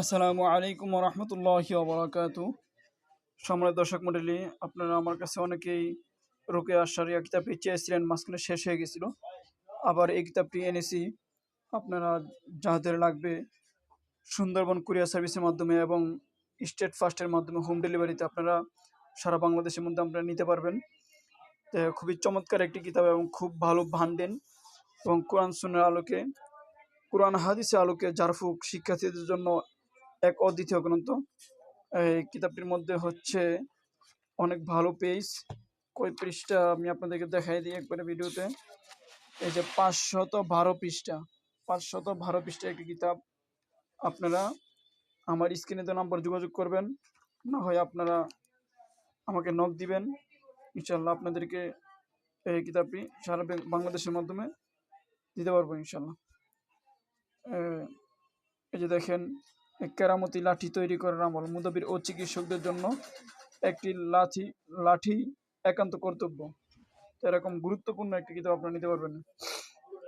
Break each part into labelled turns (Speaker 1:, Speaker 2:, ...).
Speaker 1: আসসালামু আলাইকুম রহমতুল্লাহি ওবরাকাতু। সম্মানিত দর্শক মণ্ডলী, আপনারা আমার কাছে অনেকেই রোকেয়া শারিয়া কিতাবটি চেয়েছিলেন, মাঝখানে শেষ হয়ে গেছিল। আবার এই কিতাবটি এনেছি। আপনারা যাদের লাগবে সুন্দরবন কুরিয়ার সার্ভিসের মাধ্যমে এবং স্টেট ফাস্টের মাধ্যমে হোম ডেলিভারিতে আপনারা সারা বাংলাদেশের মধ্যে আপনারা নিতে পারবেন। তো খুবই চমৎকার একটি কিতাব এবং খুব ভালো ভান্ডেন এবং কোরআন সুন্নাহর আলোকে, কোরআন হাদিসের আলোকে জারফুক শিক্ষার্থীদের জন্য এক অদ্বিতীয় গ্রন্থ। এই কিতাবটির মধ্যে হচ্ছে অনেক ভালো পেজ। কয় পৃষ্ঠা আমি আপনাদেরকে দেখাই দিই একবারে ভিডিওতে। এই যে 512 পৃষ্ঠা, 512 পৃষ্ঠা একটি কিতাব। আপনারা আমার স্ক্রিনে দেওয়া নাম্বার যোগাযোগ করবেন, না হয় আপনারা আমাকে নক দিবেন। ইনশাল্লাহ আপনাদেরকে এই কিতাবটি সারা বাংলাদেশের মাধ্যমে দিতে পারবো ইনশাল্লাহ। এই যে দেখেন, কেরামতি লাঠি তৈরি করার আমল, মুদাবির ও চিকিৎসকদের জন্য একটি লাঠি একান্ত কর্তব্য। তো এরকম গুরুত্বপূর্ণ একটি কিতাব আপনারা নিতে পারবেন।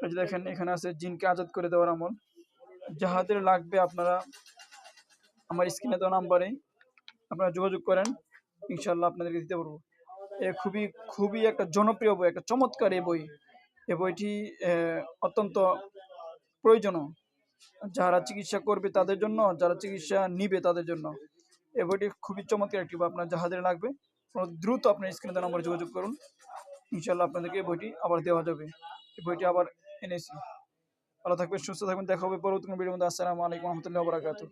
Speaker 1: এই যে দেখেন, এখানে আছে জিনকে আজাদ করে দেওয়ার আমল। যাহাদের লাগবে আপনারা আমার স্ক্রিনে দেওয়া নাম্বারে আপনারা যোগাযোগ করেন, ইনশাল্লাহ আপনাদেরকে দিতে পারবো। খুবই খুবই একটা জনপ্রিয় বই, একটা চমৎকার এই বই। এই বইটি অত্যন্ত প্রয়োজনীয় যারা চিকিৎসা করবে তাদের জন্য, যারা চিকিৎসা নিবে তাদের জন্য। এই বইটি খুবই চমৎকার একটি বই। আপনার যাহাদের লাগবে দ্রুত আপনার স্ক্রিনে দেওয়া নম্বরে যোগাযোগ করুন, ইনশাল্লাহ আপনাদেরকে এই বইটি আবার দেওয়া যাবে। এই বইটি আবার এনেছি। ভালো থাকবেন, সুস্থ থাকবেন, দেখা হবে পরবর্তী কোনো ভিডিওর মধ্যে। আসসালামু আলাইকুম রহমতুল্লাহ বারাকাতুহু।